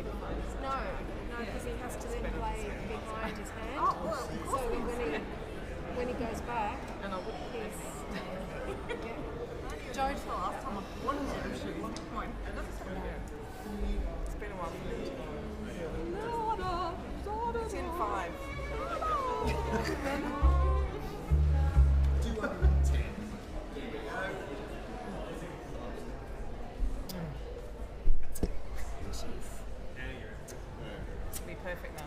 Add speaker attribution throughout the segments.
Speaker 1: No, because he has to then play behind his hand.
Speaker 2: Oh, well,
Speaker 1: So when he goes back,
Speaker 2: and I would
Speaker 1: he's...
Speaker 2: Joe, the last time I wanted to do shoes. It's been a while for me. It's in 5.
Speaker 3: 210.
Speaker 2: This will be perfect now.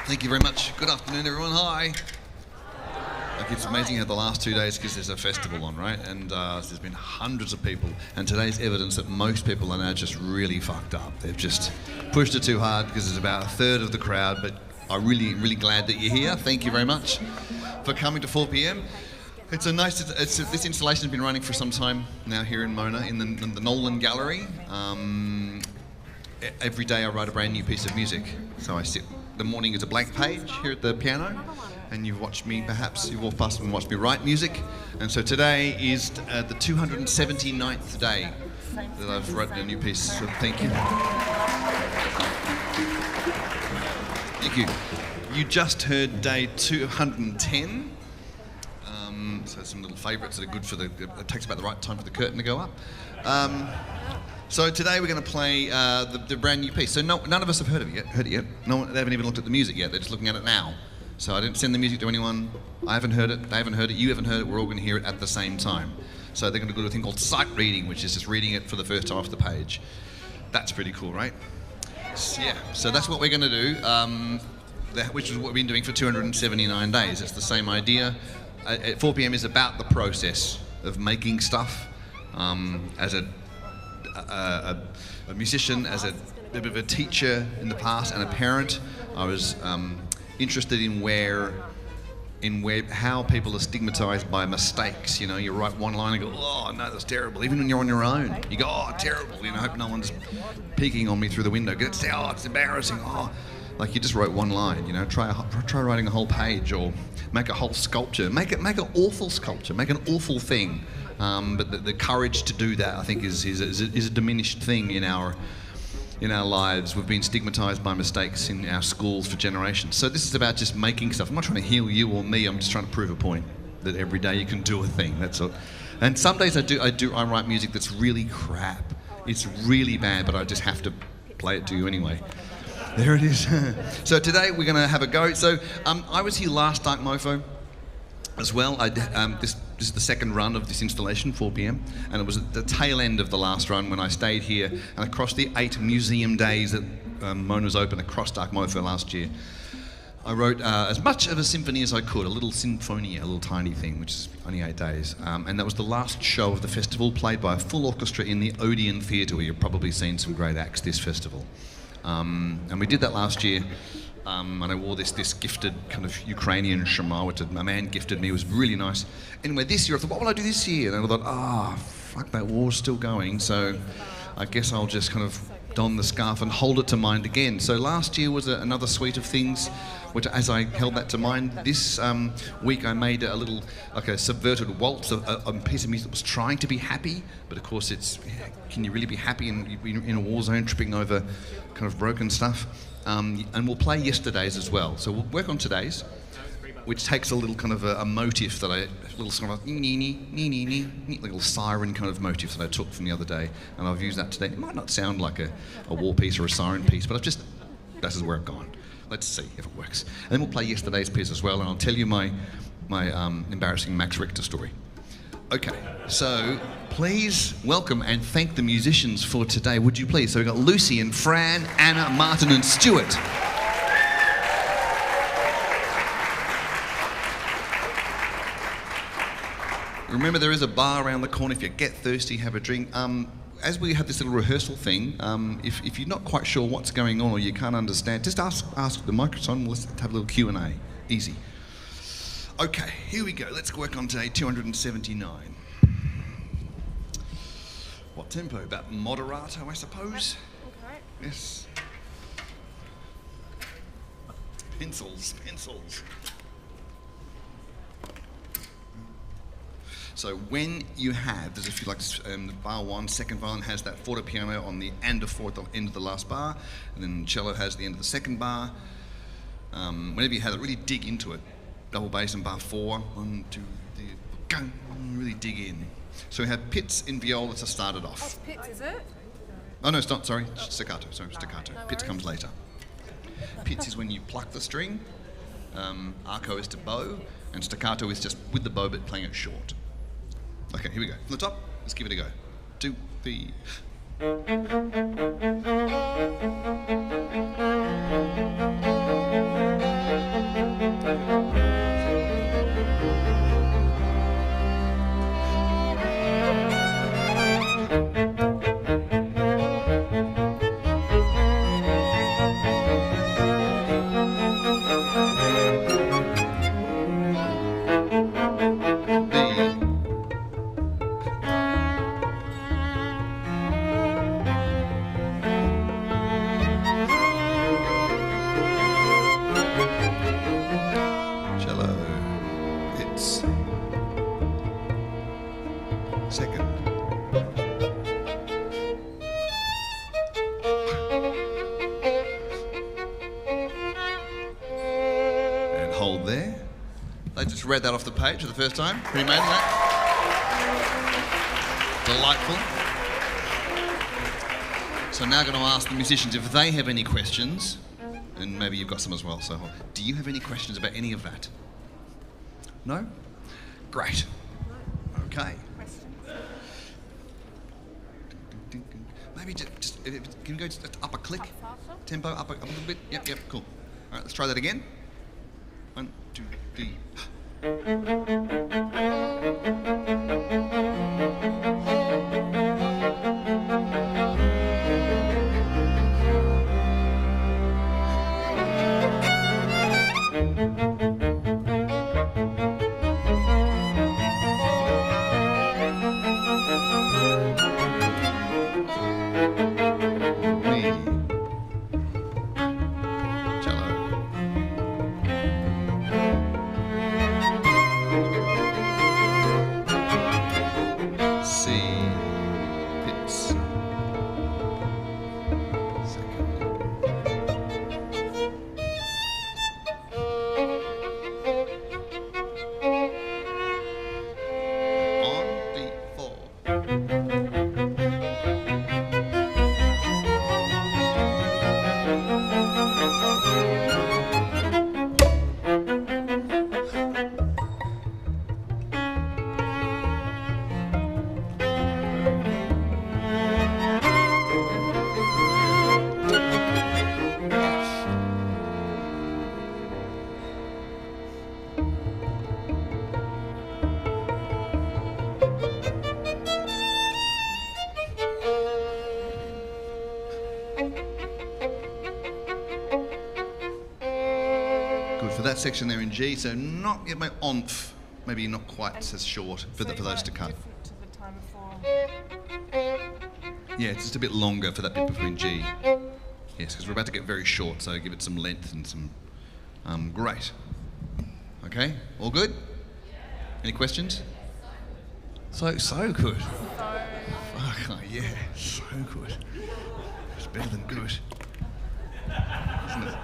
Speaker 4: Thank you very much. Good afternoon, everyone. Hi. Like, it's amazing how the last 2 days, because there's a festival on, right? And there's been hundreds of people. And today's evidence that most people are now just really fucked up. They've just pushed it too hard because there's about a third of the crowd. But I'm really, really glad that you're here. Thank you very much for coming to 4 p.m. It's a nice. This installation has been running for some time now here in Mona in the Nolan Gallery. Every day I write a brand new piece of music. So I sit. The morning is a blank page here at the piano, and you've watched me, perhaps you've walked past and watched me write music. And so today is the 279th day that I've written a new piece. So thank you. Thank you. You just heard day 210. So some little favourites that are good for it takes about the right time for the curtain to go up. So today we're going to play the brand new piece. So none of us have heard it yet. They haven't even looked at the music yet. They're just looking at it now. So I didn't send the music to anyone. I haven't heard it. They haven't heard it. You haven't heard it. We're all going to hear it at the same time. So they're going to do a thing called sight reading, which is just reading it for the first time off the page. That's pretty cool, right? Yeah. So that's what we're going to do, which is what we've been doing for 279 days. It's the same idea. At 4 p.m. is about the process of making stuff as a musician, as a bit of a teacher in the past, and a parent. I was interested in how people are stigmatized by mistakes. You know, you write one line and go, oh no, that's terrible. Even when you're on your own, you go, oh, terrible. You know, I hope no one's peeking on me through the window. Oh, it's embarrassing. Oh, like you just wrote one line. You know, try writing a whole page, or make a whole sculpture. Make an awful sculpture. Make an awful thing. But the courage to do that, I think, is a diminished thing in our lives. We've been stigmatized by mistakes in our schools for generations. So this is about just making stuff. I'm not trying to heal you or me. I'm just trying to prove a point that every day you can do a thing. That's all. And some days I write music that's really crap. It's really bad, but I just have to play it to you anyway. There it is. So today we're going to have a go. So I was here last Dark Mofo as well. This is the second run of this installation, 4 p.m, and it was at the tail end of the last run when I stayed here, and across the 8 museum days that Mona was open across Dark Mofo last year, I wrote as much of a symphony as I could, a little sinfonia, a little tiny thing, which is only 8 days. And that was the last show of the festival, played by a full orchestra in the Odeon Theatre, where you've probably seen some great acts this festival. And we did that last year, and I wore this gifted kind of Ukrainian shamar, which a man gifted me. It was really nice. Anyway, this year I thought, what will I do this year? And I thought, fuck, that war's still going, so I guess I'll just kind of don the scarf and hold it to mind again. So last year was another suite of things, which as I held that to mind, this week I made a little, like a subverted waltz, a piece of music that was trying to be happy, but of course can you really be happy in a war zone tripping over kind of broken stuff? And we'll play yesterday's as well. So we'll work on today's, which takes a little kind of a motif a little sort of little siren kind of motif that I took from the other day, and I've used that today. It might not sound like a war piece or a siren piece, but this is where I've gone. Let's see if it works. And then we'll play yesterday's piece as well, and I'll tell you my embarrassing Max Richter story. Okay, so please welcome and thank the musicians for today, would you please? So we've got Lucy and Fran, Anna, Martin and Stuart. Remember, there is a bar around the corner. If you get thirsty, have a drink. As we have this little rehearsal thing, if you're not quite sure what's going on or you can't understand, just ask the microphone. Let's have a little Q&A. Easy. Okay, here we go. Let's work on today 279. What tempo? About moderato, I suppose?
Speaker 1: Okay.
Speaker 4: Yes. Pencils. So when you have, there's a few, like the bar 1, second violin has that forte piano on the end of end of the last bar, and then cello has the end of the second bar. Whenever you have it, really dig into it. Double bass in bar 4, 1, 2, 3, go, really dig in. So we have pits in viola to start it off.
Speaker 1: That's pits, is it?
Speaker 4: Oh no, it's not, sorry, staccato, staccato.
Speaker 1: No
Speaker 4: Pits
Speaker 1: worries.
Speaker 4: comes later. Pits is when you pluck the string, arco is to bow, and staccato is just with the bow but playing it short. Okay, here we go. From the top, let's give it a go. 2, 3. Second. And hold there. They just read that off the page for the first time. Pretty amazing, that? Delightful. So now I'm going to ask the musicians if they have any questions, and maybe you've got some as well. So do you have any questions about any of that? No? Great. Okay. Maybe just can you go just up a click? Tempo, up a little bit? Yep, cool. All right, let's try that again. 1, 2, 3. Cello. that section there in G, so not yet my onf, maybe not quite as short for those to cut.
Speaker 2: Different to the time before.
Speaker 4: Yeah, it's just a bit longer for that bit between G. Yes, because we're about to get very short, so give it some length and some. Great. Okay, all good? Any questions? So good. Fuck, oh, yeah, so good. It's better than good. Isn't it?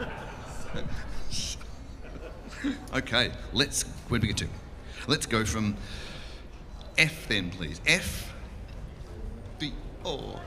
Speaker 4: Okay, where do we get to? Let's go from F then, please. F, B, O.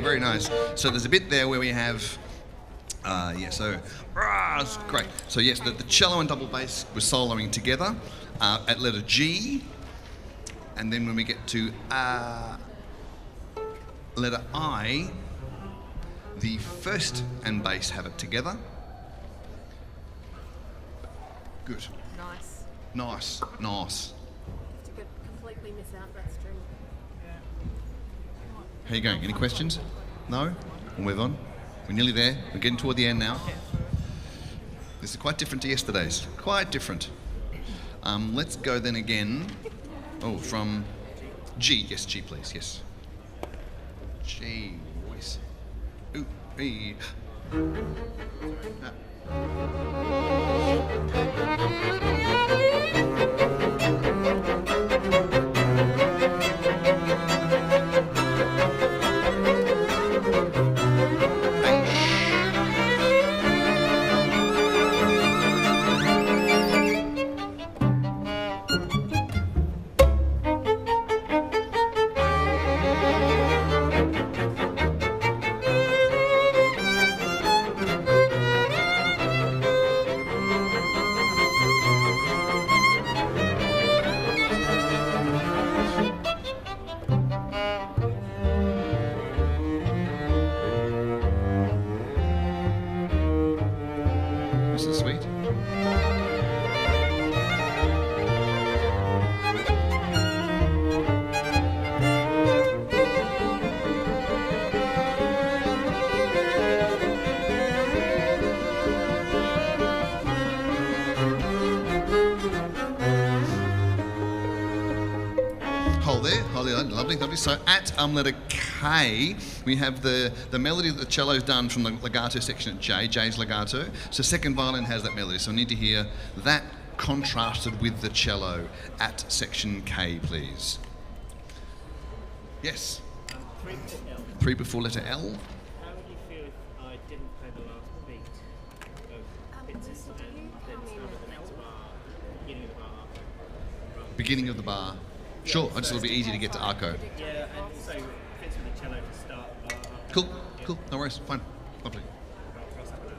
Speaker 4: Very nice. So there's a bit there where we have, it's great. So yes, the cello and double bass were soloing together at letter G, and then when we get to letter I, the first and bass have it together. Good.
Speaker 1: Nice.
Speaker 4: Nice.
Speaker 1: To completely miss out that string.
Speaker 4: How you going? Any questions? No? We'll move on. We're nearly there. We're getting toward the end now. This is quite different to yesterday's. Quite different. Let's go then again. Oh, from G. Yes, G, please. Yes. G, voice. Ooh, E. This is sweet. Hold there, lovely. So at letter K, we have the melody that the cello's done from the legato section at J, J's legato. So second violin has that melody, so I need to hear that contrasted with the cello at section K, please. Yes?
Speaker 3: 3 before L.
Speaker 4: 3 before letter L.
Speaker 3: How would you feel if I didn't play the last beat of Vincent and then started the next bar, beginning of the bar,
Speaker 4: Beginning of the bar. Sure, it's a little bit easy to get to arco.
Speaker 3: Yeah, and also fits with the cello to start the bar.
Speaker 4: Cool, no worries, fine, lovely.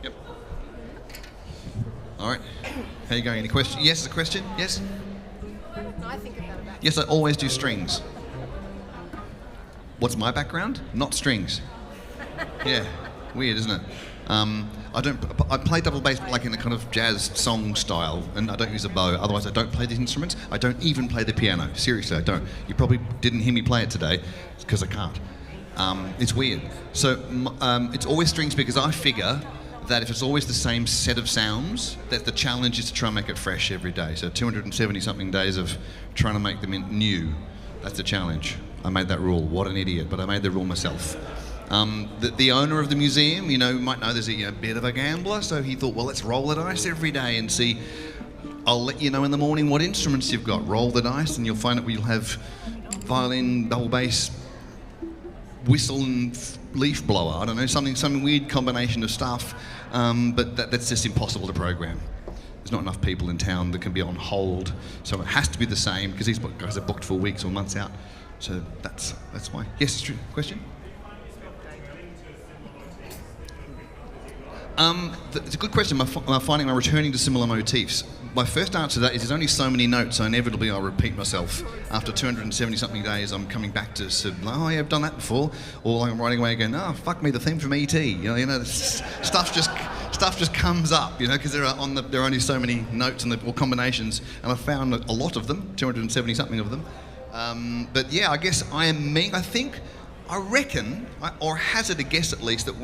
Speaker 4: Yep. All right, how you going? Any question? Yes, a question? Yes?
Speaker 1: No, I think about that.
Speaker 4: Yes, I always do strings. What's my background? Not strings. Yeah, weird, isn't it? I play double bass like in a kind of jazz song style, and I don't use a bow. Otherwise, I don't play these instruments. I don't even play the piano. Seriously, I don't. You probably didn't hear me play it today because I can't. It's weird. So it's always strings because I figure that if it's always the same set of sounds, that the challenge is to try and make it fresh every day. So 270 something days of trying to make them new. That's the challenge. I made that rule. What an idiot! But I made the rule myself. The owner of the museum, you might know there's a bit of a gambler, so he thought, well, let's roll the dice every day and see. I'll let you know in the morning what instruments you've got. Roll the dice, and you'll find that you'll have violin, double bass, whistle, and leaf blower. I don't know, some weird combination of stuff, but that's just impossible to program. There's not enough people in town that can be on hold, so it has to be the same because these guys are booked for weeks or months out. So that's why. Yes, it's true. Question? It's a good question. I'm finding I'm returning to similar motifs. My first answer to that is there's only so many notes, so inevitably I'll repeat myself. After 270-something days, I'm coming back to, oh yeah, I've done that before. Or I'm writing away again, oh, fuck me, the theme from E.T. Stuff just comes up, because there are only so many notes or combinations, and I've found a lot of them, 270-something of them. But yeah, I guess I am me. I reckon, or hazard a guess at least, that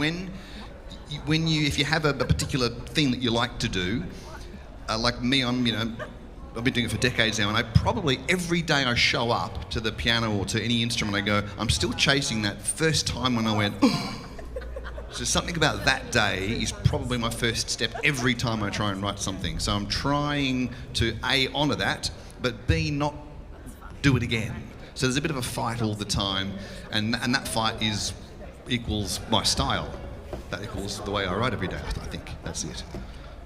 Speaker 4: if you have a particular thing that you like to do, like me, I've been doing it for decades now, and I probably every day I show up to the piano or to any instrument, I go, I'm still chasing that first time when I went, so something about that day is probably my first step every time I try and write something. So I'm trying to A, honour that, but B, not do it again. So there's a bit of a fight all the time, and that fight equals my style. That equals the way I write every day, I think. That's it.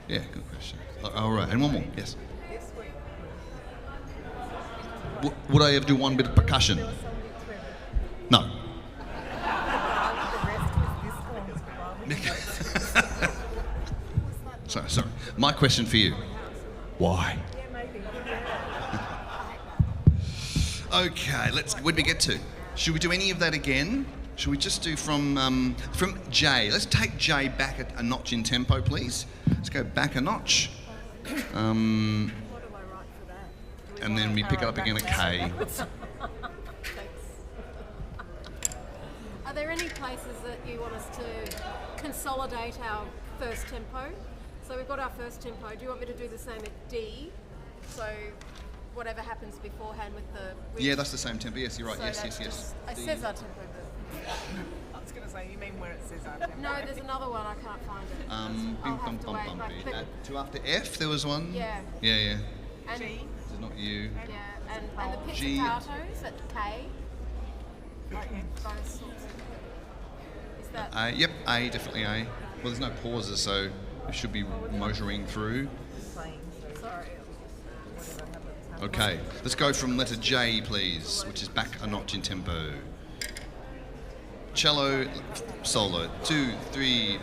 Speaker 4: Yeah, good question. All right, and one more, yes. Would I ever do one bit of percussion? No. Sorry. My question for you. Why? Okay, where'd we get to? Should we do any of that again? Should we just do from J? Let's take J back a notch in tempo, please. Let's go back a notch. And then we pick it up again at K.
Speaker 1: Are there any places that you want us to consolidate our first tempo? So we've got our first tempo. Do you want me to do the same at D? So whatever happens beforehand with the...
Speaker 4: Yeah, that's the same tempo. Yes, you're right.
Speaker 1: So
Speaker 4: Yes.
Speaker 1: It says our tempo, but...
Speaker 2: I was going to say, you mean where it says our tempo?
Speaker 1: No, there's another one. I can't find it.
Speaker 4: Bing, bum, bum, bum, bee. To after F, there was one?
Speaker 1: Yeah.
Speaker 4: Yeah.
Speaker 1: And,
Speaker 2: G.
Speaker 4: This is not you.
Speaker 1: yeah, and the
Speaker 4: G.
Speaker 1: pizzicatos at K. Those sorts of... Is that...
Speaker 4: Yep, A, definitely A. Well, there's no pauses, so it should be motoring through.
Speaker 1: Sorry.
Speaker 4: Okay, let's go from letter J, please, which is back a notch in tempo. Cello, solo, 2, 3.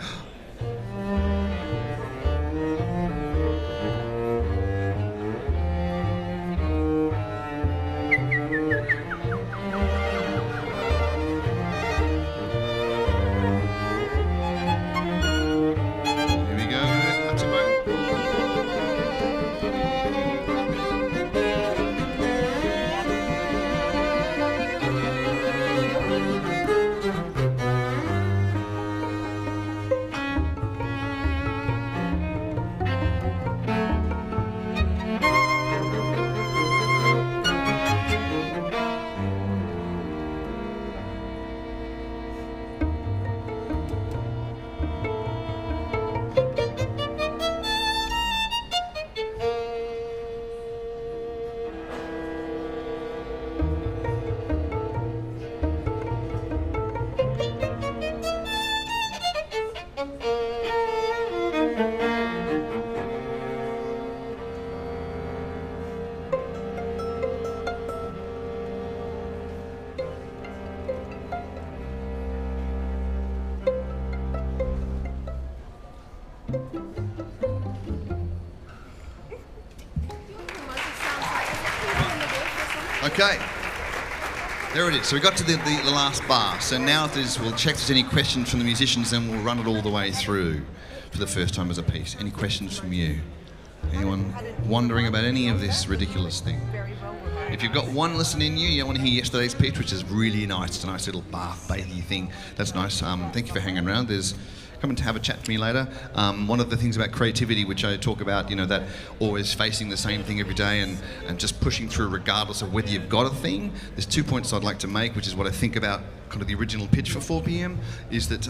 Speaker 4: Okay, there it is. So we got to the last bar. So now we'll check if there's any questions from the musicians, and we'll run it all the way through for the first time as a piece. Any questions from you? Anyone wondering about any of this ridiculous thing? If you've got one listen in you want to hear yesterday's pitch, which is really nice. It's a nice little bathy thing. That's nice. Thank you for hanging around. There's come and have a chat to me later. One of the things about creativity, which I talk about, that always facing the same thing every day and just pushing through regardless of whether you've got a thing. There's 2 points I'd like to make, which is what I think about kind of the original pitch for 4pm, is that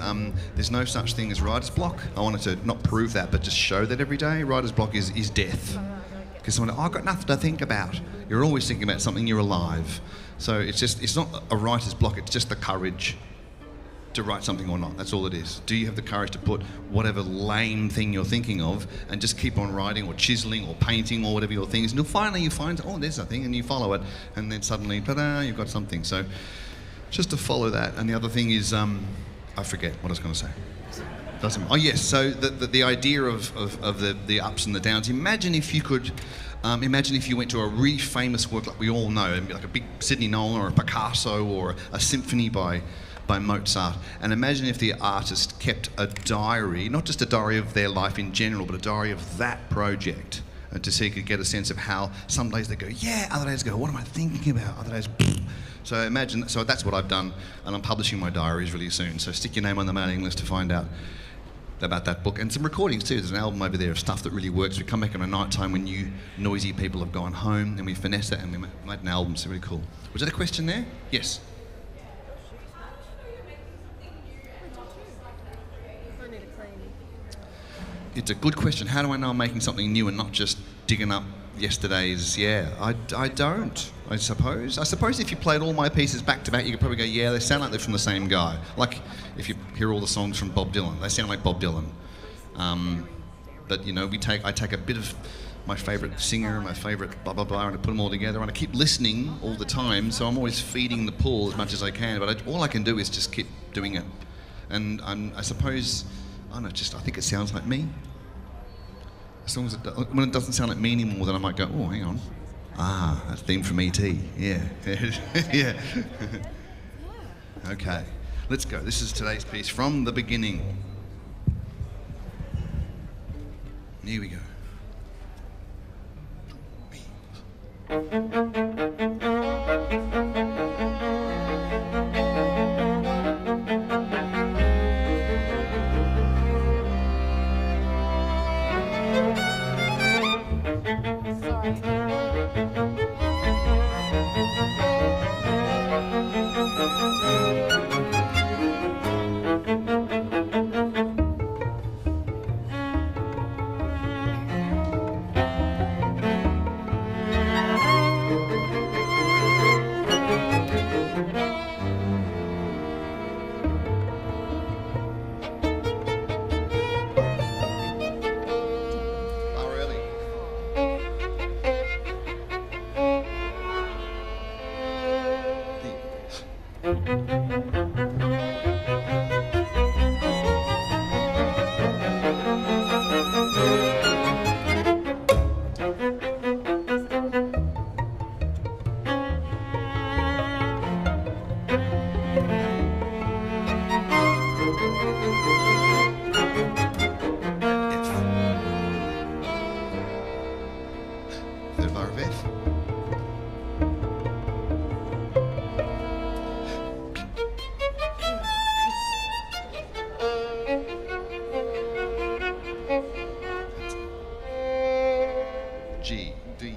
Speaker 4: there's no such thing as writer's block. I wanted to not prove that, but just show that every day. Writer's block is death. Because someone, I've got nothing to think about. You're always thinking about something, you're alive. So it's not a writer's block, it's just the courage to write something or not. That's all it is. Do you have the courage to put whatever lame thing you're thinking of and just keep on writing or chiseling or painting or whatever your thing is, and finally you find, oh, there's something, and you follow it, and then suddenly, ta-da, you've got something. So just to follow that. And the other thing is, I forget what I was going to say. Oh yes, so the idea of the ups and the downs. Imagine if you could, imagine if you went to a really famous work like we all know, like a big Sidney Nolan or a Picasso or a symphony by Mozart, and imagine if the artist kept a diary, not just a diary of their life in general, but a diary of that project, and to see if you could get a sense of how some days they go, yeah, other days go, what am I thinking about? Other days, so imagine, so that's what I've done, and I'm publishing my diaries really soon, so stick your name on the mailing list to find out about that book, and some recordings too. There's an album over there of stuff that really works. We come back on a night time when you noisy people have gone home, and we finesse that, and we made an album, so really cool. Was that a question there? Yes. It's a good question. How do I know I'm making something new and not just digging up yesterday's? Yeah, I don't, I suppose. I suppose if you played all my pieces back to back, you could probably go, yeah, they sound like they're from the same guy. Like if you hear all the songs from Bob Dylan, they sound like Bob Dylan. But I take a bit of my favourite singer, my favourite blah blah blah, and I put them all together, and I keep listening all the time, so I'm always feeding the pool as much as I can. But all I can do is just keep doing it, and I suppose. I don't know, I think it sounds like me. As long as when it doesn't sound like me anymore, then I might go, oh, hang on. Ah, that theme from E.T. Yeah. Yeah. Okay, let's go. This is today's piece, From the Beginning. Here we go. G, D.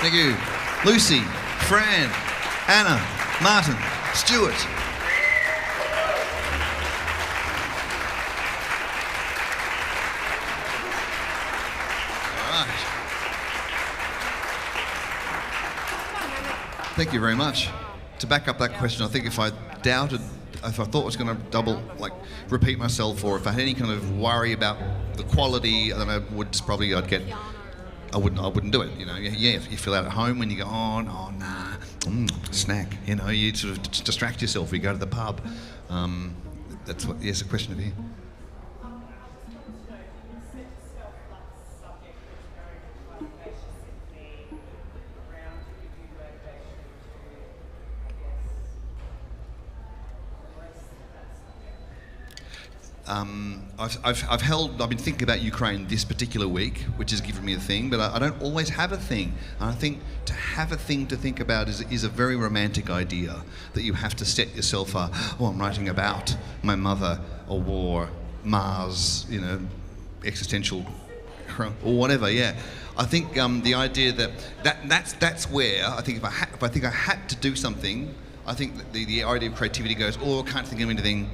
Speaker 4: Thank you. Lucy, Fran, Anna, Martin, Stuart. All right. Thank you very much. To back up that question, I think if I thought I was going to repeat myself, or if I had any kind of worry about the quality, then I wouldn't do it. You know, you feel out at home when you go, oh no, nah, snack. You know, you sort of distract yourself. You go to the pub. That's what. Yes, a question of here. I've been thinking about Ukraine this particular week, which has given me a thing, but I don't always have a thing. And I think to have a thing to think about is a very romantic idea, that you have to set yourself up, I'm writing about my mother, or war, Mars, you know, existential, or whatever, yeah. I think the idea that's where I think if I think I had to do something, I think that the idea of creativity goes, I can't think of anything.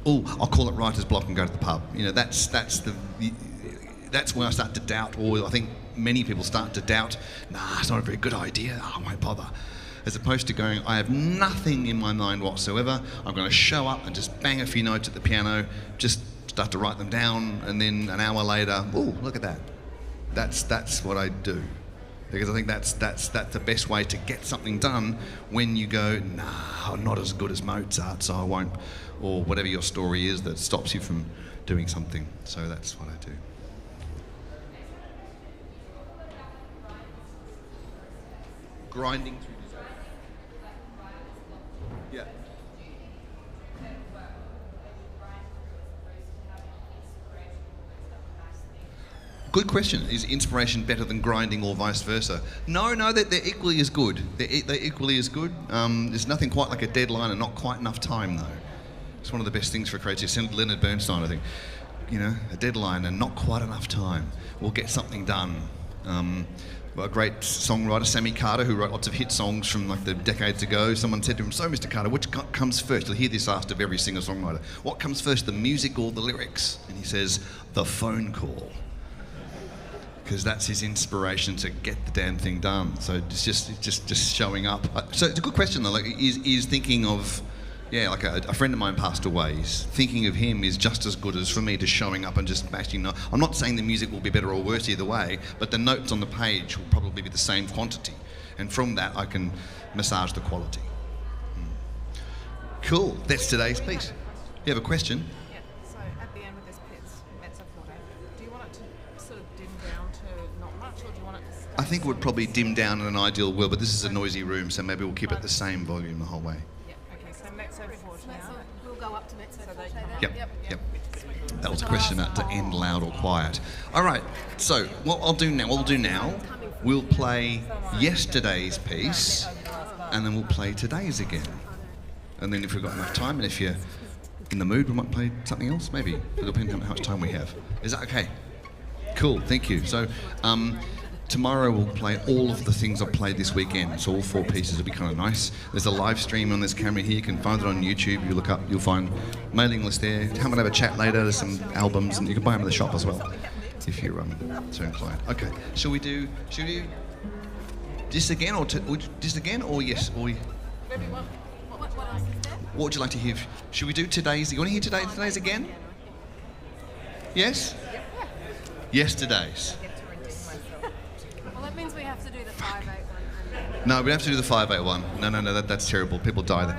Speaker 4: I'll call it writer's block and go to the pub. You know, that's when I start to doubt, or I think many people start to doubt, it's not a very good idea, I won't bother. As opposed to going, I have nothing in my mind whatsoever, I'm going to show up and just bang a few notes at the piano, just start to write them down, and then an hour later, look at that. That's what I do. Because I think that's the best way to get something done when you go, I'm not as good as Mozart, so I won't, or whatever your story is that stops you from doing something. So that's what I do. Grinding through design. Yeah. Good question. Is inspiration better than grinding, or vice versa? No, they're equally as good. They're equally as good. There's nothing quite like a deadline and not quite enough time, though. It's one of the best things for creativity. Leonard Bernstein, I think. You know, a deadline and not quite enough time. We'll get something done. A great songwriter, Sammy Carter, who wrote lots of hit songs from like the decades ago. Someone said to him, "So, Mr. Carter, which comes first?" You'll hear this asked of every singer-songwriter. What comes first, the music or the lyrics? And he says, the phone call. Because that's his inspiration to get the damn thing done. So it's just showing up. So it's a good question though. Like, is thinking of, like a friend of mine passed away. Thinking of him is just as good as for me to showing up and just bashing notes. I'm not saying the music will be better or worse either way, but the notes on the page will probably be the same quantity, and from that I can massage the quality. Cool. That's today's piece. You have a question?
Speaker 2: So at the end of this piece, mezzo forte, do you want it to sort of dim down to not much, or do you want it to stay?
Speaker 4: I think it would probably dim down in an ideal world, but this is a noisy room, so maybe we'll keep it the same volume the whole way.
Speaker 2: Yeah, okay, so mezzo forte now.
Speaker 1: We'll go up to mezzo
Speaker 2: So they
Speaker 1: forte
Speaker 2: come
Speaker 1: then.
Speaker 2: up.
Speaker 4: Yep. That was a question about to end loud or quiet. All right, so what we'll do now, we'll play yesterday's piece, and then we'll play today's again. And then if we've got enough time, and if you're in the mood, we might play something else, maybe. It'll depend on how much time we have. Is that okay? Cool, thank you. So tomorrow we'll play all of the things I've played this weekend. So all 4 pieces will be kind of nice. There's a live stream on this camera here. You can find it on YouTube. You look up, you'll find mailing list there. Come and have a chat later. There's some albums, and you can buy them in the shop as well, if you're so inclined. Okay, shall we do this again, or this again, or yes, or...
Speaker 1: What else is there?
Speaker 4: What would you like to hear? Should we do today's? You want to hear today's again? Yes? Yesterday's.
Speaker 1: Well, that means we have to do the 5/8 one.
Speaker 4: No, we have to do the 5/8 No, that's terrible. People die then.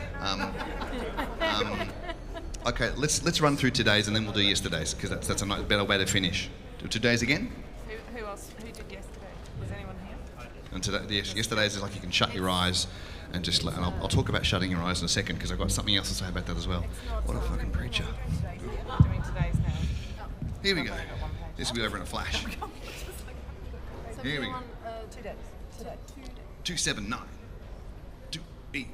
Speaker 4: Okay, let's run through today's and then we'll do yesterday's, because that's a better way to finish. Do today's again?
Speaker 2: Who else? Who did yesterday? Was anyone here?
Speaker 4: And yesterday's is like you can shut your eyes and just and I'll talk about shutting your eyes in a second, because I've got something else to say about that as well. What a fucking preacher.
Speaker 2: Doing today's now.
Speaker 4: Here we go. This will be over in a flash.
Speaker 1: So
Speaker 4: Here we
Speaker 1: we're
Speaker 4: go.
Speaker 1: on 2 days.
Speaker 4: 279. 2 8.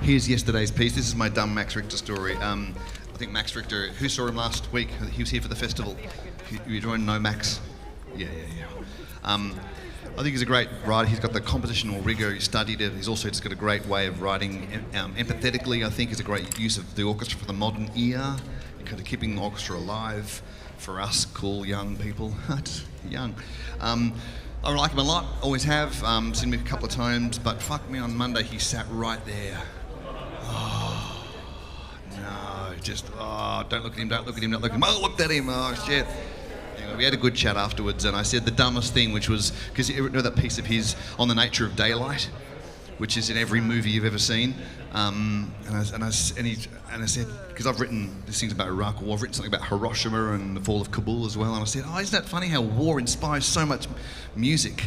Speaker 4: Here's yesterday's piece. This is my dumb Max Richter story. I think Max Richter, who saw him last week? He was here for the festival. You joined No Max? Yeah. I think he's a great writer. He's got the compositional rigour. He studied it. He's also just got a great way of writing empathetically. I think is a great use of the orchestra for the modern ear, kind of keeping the orchestra alive for us cool young people. Just young. I like him a lot. Always have. Seen him a couple of times, but fuck me, on Monday he sat right there. Oh no! Don't look at him! Don't look at him! Don't look at him! Oh, looked at him! Oh shit! Anyway, we had a good chat afterwards, and I said the dumbest thing, which was because you know that piece of his on the nature of daylight, which is in every movie you've ever seen. And I said, because I've written these things about Iraq War, I've written something about Hiroshima and the fall of Kabul as well, and I said, oh, isn't that funny how war inspires so much music?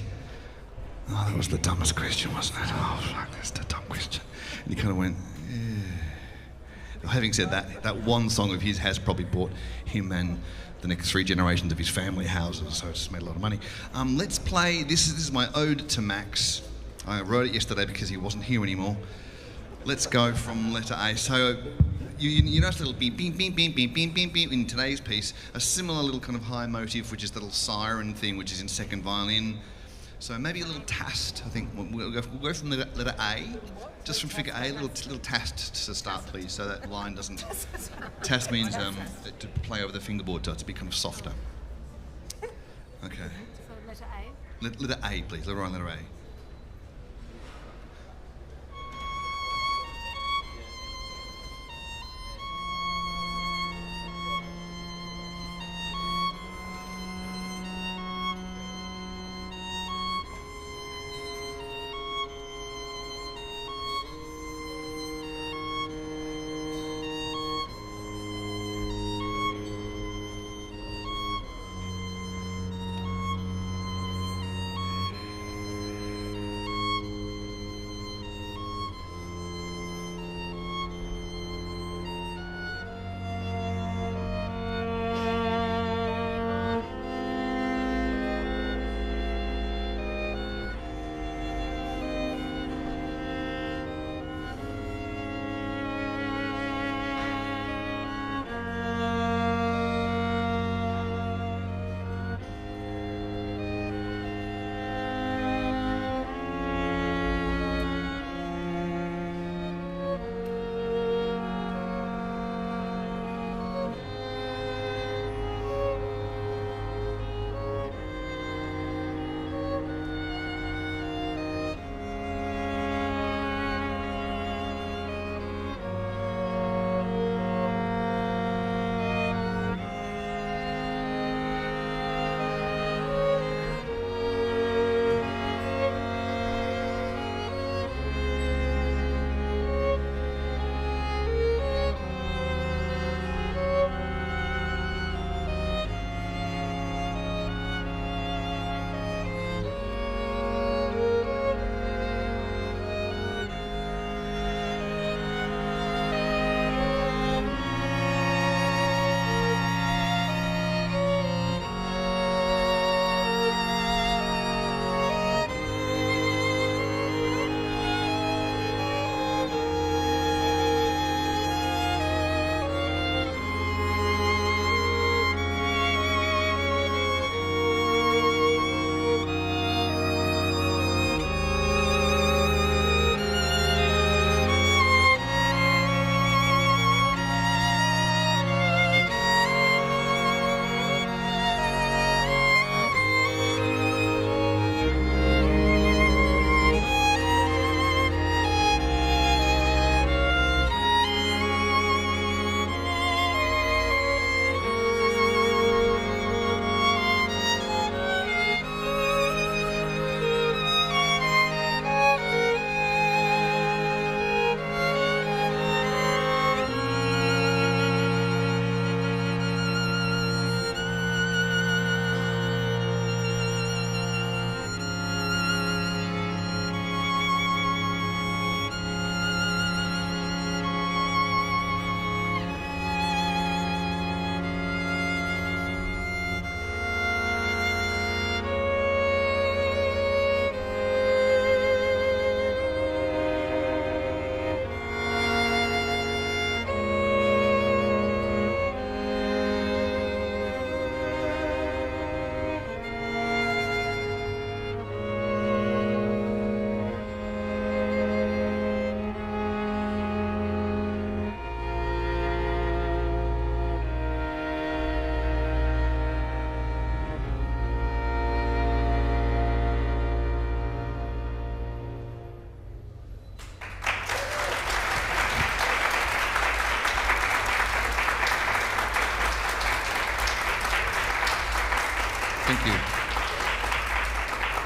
Speaker 4: Oh, that was the dumbest question, wasn't it? Oh, fuck, that's the dumb question. And he kind of went, yeah. Having said that, that one song of his has probably bought him and the next 3 generations of his family houses, so it's just made a lot of money. Let's play, this is my ode to Max. I wrote it yesterday because he wasn't here anymore. Let's go from letter A. So you notice a little beep, beep, beep, beep, beep, beep, beep, beep in today's piece. A similar little kind of high motif, which is the little siren thing, which is in second violin. So maybe a little tast. I think we'll go from letter A, just from figure A, a little tast to start, please, so that line doesn't... Tast means to play over the fingerboard, so it's a bit kind of softer. Okay.
Speaker 1: So letter A.
Speaker 4: Letter A, please. Letter A.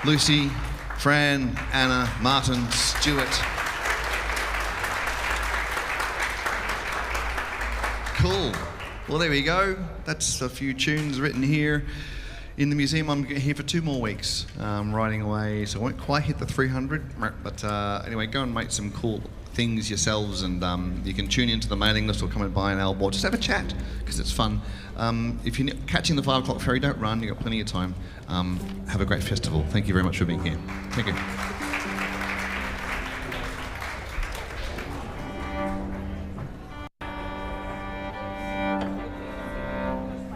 Speaker 4: Lucy, Fran, Anna, Martin, Stuart. Cool. Well, there we go. That's a few tunes written here in the museum. I'm here for 2 more weeks, writing away, so I won't quite hit the 300, but anyway, go and make some cool things yourselves, and you can tune into the mailing list or come and buy an album, or just have a chat, because it's fun. If you're catching the 5 o'clock ferry, don't run, you've got plenty of time. Have a great festival. Thank you very much for being here. Thank you.